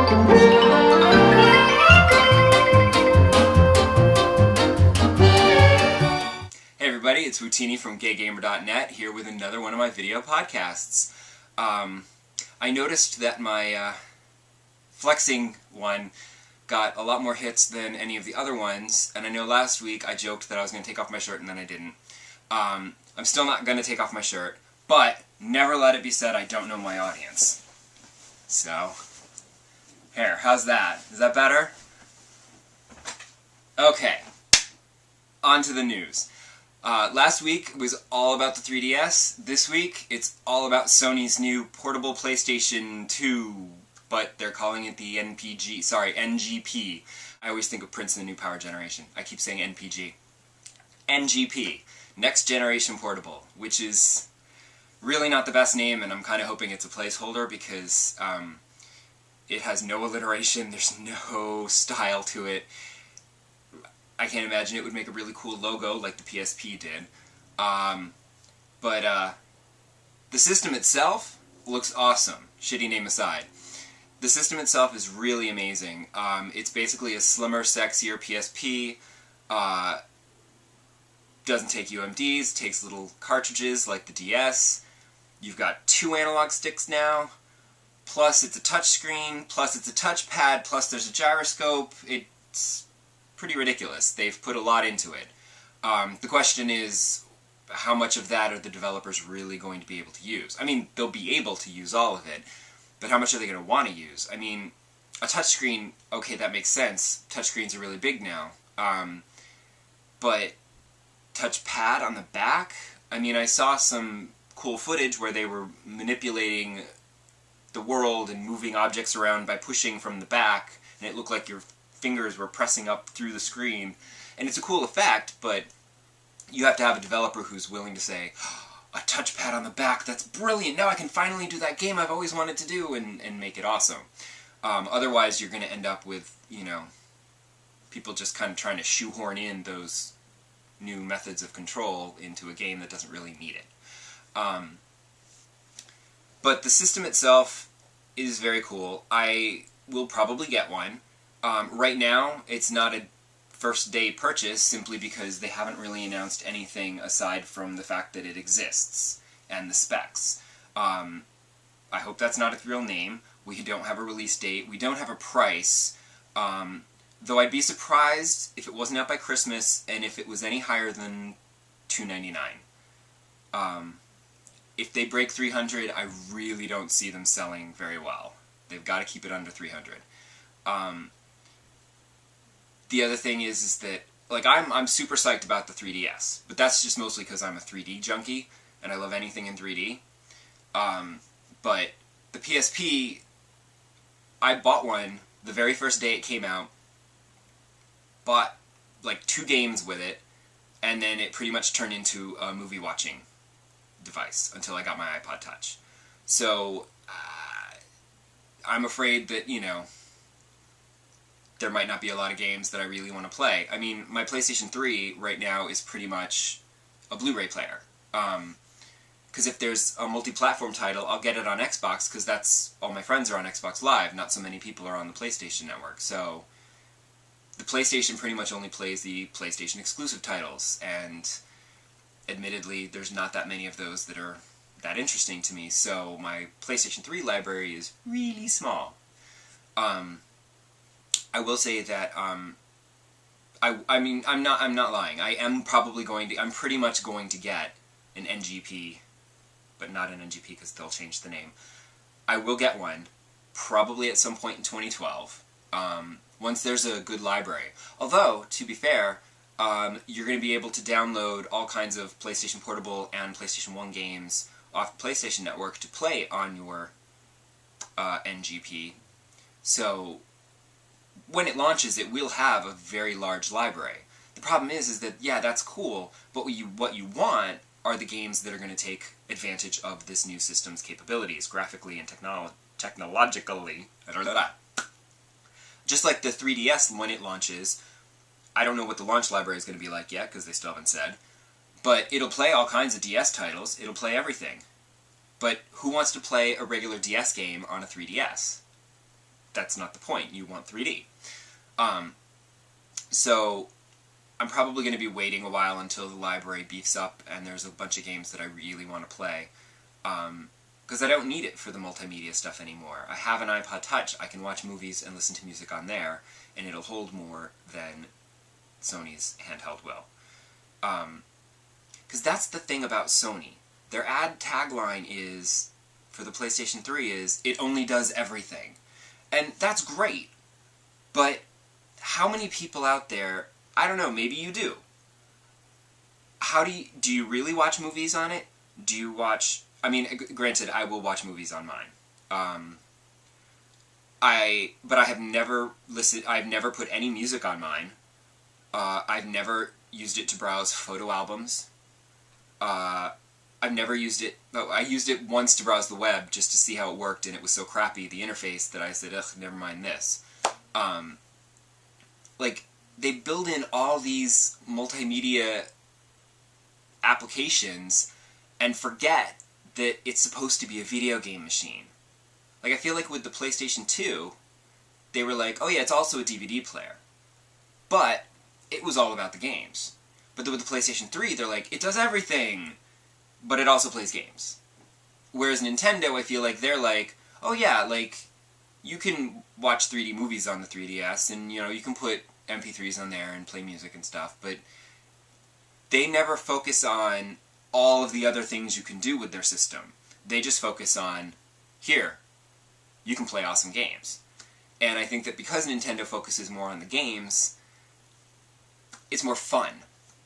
Hey everybody, it's Wootini from GayGamer.net here with another one of my video podcasts. I noticed that my flexing one got a lot more hits than any of the other ones, and I know last week I joked that I was going to take off my shirt and then I didn't. I'm still not going to take off my shirt, but never let it be said I don't know my audience. So, here, how's that? Is that better? Okay, on to the news. Last week was all about the 3DS. This week, it's all about Sony's new portable PlayStation 2, but they're calling it the NGP. I always think of Prince in the New Power Generation. I keep saying NPG. NGP, Next Generation Portable, which is really not the best name, and I'm kind of hoping it's a placeholder because it has no alliteration, there's no style to it. I can't imagine it would make a really cool logo like the PSP did. But the system itself looks awesome, shitty name aside. The system itself is really amazing. It's basically a slimmer, sexier PSP. Doesn't take UMDs, takes little cartridges like the DS. You've got 2 analog sticks now, plus it's a touchscreen, plus it's a touchpad, plus there's a gyroscope. It's pretty ridiculous. They've put a lot into it. The question is, how much of that are the developers really going to be able to use? I mean, they'll be able to use all of it, but how much are they going to want to use? I mean, a touchscreen, okay, that makes sense. Touchscreens are really big now. But touchpad on the back? I mean, I saw some cool footage where they were manipulating the world and moving objects around by pushing from the back, and it looked like your fingers were pressing up through the screen. And it's a cool effect, but you have to have a developer who's willing to say, oh, a touchpad on the back, that's brilliant, now I can finally do that game I've always wanted to do, and make it awesome. Otherwise you're going to end up with, you know, people just kind of trying to shoehorn in those new methods of control into a game that doesn't really need it. But the system itself is very cool. I will probably get one. Right now, it's not a first-day purchase simply because they haven't really announced anything aside from the fact that it exists and the specs. I hope that's not its real name. We don't have a release date. We don't have a price. Though I'd be surprised if it wasn't out by Christmas and if it was any higher than $299. If they break 300, I really don't see them selling very well. They've got to keep it under 300. The other thing is that, like, I'm super psyched about the 3DS, but that's just mostly because I'm a 3D junkie, and I love anything in 3D. But the PSP, I bought one the very first day it came out, bought, like, 2 games with it, and then it pretty much turned into a movie-watching device until I got my iPod Touch. So, I'm afraid that, you know, there might not be a lot of games that I really want to play. I mean, my PlayStation 3 right now is pretty much a Blu-ray player. Because if there's a multi-platform title, I'll get it on Xbox, because that's all my friends are on Xbox Live. Not so many people are on the PlayStation Network. So the PlayStation pretty much only plays the PlayStation exclusive titles, and admittedly, there's not that many of those that are that interesting to me. So my PlayStation 3 library is really small. I will say that, I mean, I'm not lying. I am probably I'm pretty much going to get an NGP, but not an NGP because they'll change the name. I will get one, probably at some point in 2012, once there's a good library. Although, to be fair, you're going to be able to download all kinds of PlayStation Portable and PlayStation 1 games off the PlayStation Network to play on your NGP. So when it launches, it will have a very large library. The problem is that, yeah, that's cool, but what you want are the games that are going to take advantage of this new system's capabilities, graphically and technologically. Just like the 3DS, when it launches, I don't know what the launch library is going to be like yet, because they still haven't said, but it'll play all kinds of DS titles, it'll play everything. But who wants to play a regular DS game on a 3DS? that's not the point. You want 3D. So I'm probably going to be waiting a while until the library beefs up and there's a bunch of games that I really want to play. Because I don't need it for the multimedia stuff anymore. I have an iPod Touch, I can watch movies and listen to music on there, and it'll hold more than Sony's handheld will. Because that's the thing about Sony. Their ad tagline is, for the PlayStation 3, is, it only does everything. And that's great, but how many people out there, I don't know, maybe you do. Do you really watch movies on it? Do you watch, I mean, granted, I will watch movies on mine. But I have never I've never put any music on mine. I've never used it to browse photo albums. I've never used it, I used it once to browse the web just to see how it worked, and it was so crappy, the interface, that I said, ugh, never mind this. Like, they build in all these multimedia applications and forget that it's supposed to be a video game machine. Like, I feel like with the PlayStation 2, they were like, oh yeah, it's also a DVD player. But it was all about the games. But with the PlayStation 3, they're like, it does everything, but it also plays games. Whereas Nintendo, I feel like they're like, oh yeah, like, you can watch 3D movies on the 3DS, and, you know, you can put MP3s on there and play music and stuff, but they never focus on all of the other things you can do with their system. They just focus on, here, you can play awesome games. And I think that because Nintendo focuses more on the games, it's more fun.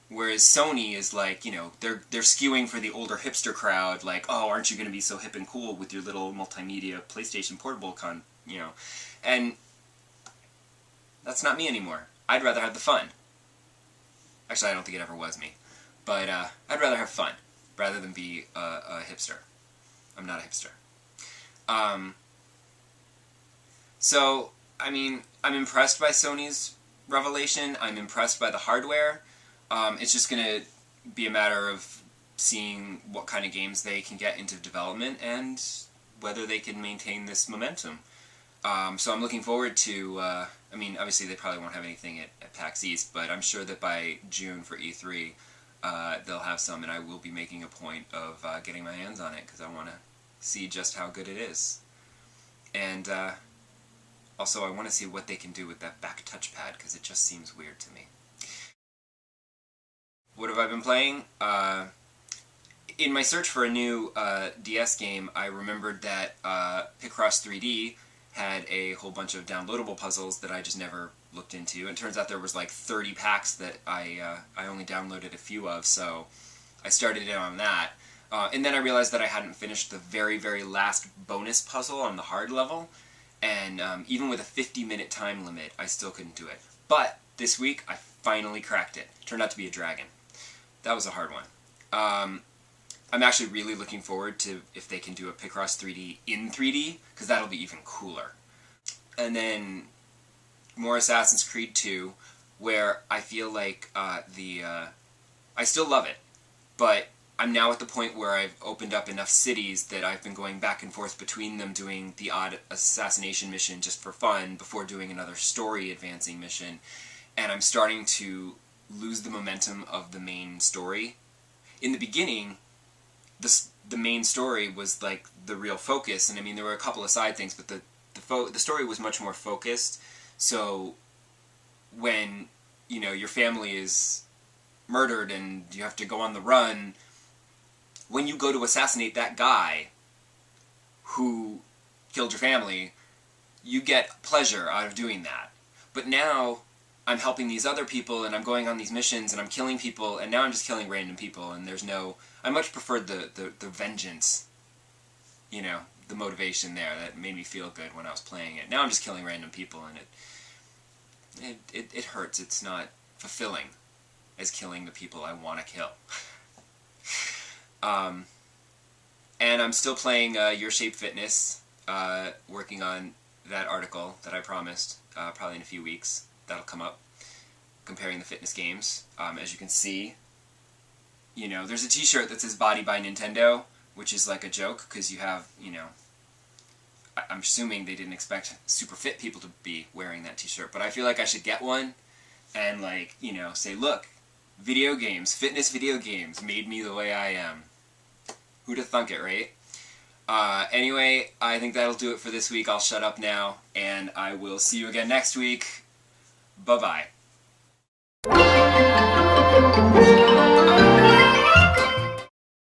Whereas Sony is like, you know, they're skewing for the older hipster crowd, like, oh, aren't you going to be so hip and cool with your little multimedia PlayStation Portable you know. And that's not me anymore. I'd rather have the fun. Actually, I don't think it ever was me. But I'd rather have fun, rather than be a hipster. I'm not a hipster. So, I mean, I'm impressed by Sony's revelation. I'm impressed by the hardware. It's just going to be a matter of seeing what kind of games they can get into development and whether they can maintain this momentum. So I'm looking forward to, I mean, obviously they probably won't have anything at PAX East, but I'm sure that by June for E3, they'll have some, and I will be making a point of getting my hands on it, because I want to see just how good it is. And also I want to see what they can do with that back touchpad, because it just seems weird to me. What have I been playing? In my search for a new DS game, I remembered that Picross 3D had a whole bunch of downloadable puzzles that I just never looked into. It turns out there was like 30 packs that I only downloaded a few of, so I started in on that. And then I realized that I hadn't finished the very, very last bonus puzzle on the hard level, and even with a 50-minute time limit, I still couldn't do it. But this week, I finally cracked it. It turned out to be a dragon. That was a hard one. I'm actually really looking forward to if they can do a Picross 3D in 3D, because that'll be even cooler. And then more Assassin's Creed 2, where I feel like I still love it, but I'm now at the point where I've opened up enough cities that I've been going back and forth between them, doing the odd assassination mission just for fun before doing another story advancing mission, and I'm starting to lose the momentum of the main story. In the beginning, the main story was like the real focus, and I mean there were a couple of side things, but the story was much more focused. So when, you know, your family is murdered and you have to go on the run, when you go to assassinate that guy who killed your family, you get pleasure out of doing that. But now I'm helping these other people, and I'm going on these missions, and I'm killing people, and now I'm just killing random people, and there's no... I much preferred the vengeance, you know, the motivation there. That made me feel good when I was playing it. Now I'm just killing random people, and it hurts. It's not fulfilling as killing the people I want to kill. And I'm still playing Your Shape Fitness, working on that article that I promised, probably in a few weeks. That'll come up, comparing the fitness games. As you can see, you know, there's a t-shirt that says Body by Nintendo, which is like a joke, because you have, you know, I'm assuming they didn't expect super fit people to be wearing that t-shirt, but I feel like I should get one and, like, you know, say, look, video games, fitness video games made me the way I am. Who'd have thunk it, right? Anyway, I think that'll do it for this week. I'll shut up now, and I will see you again next week. Bye-bye.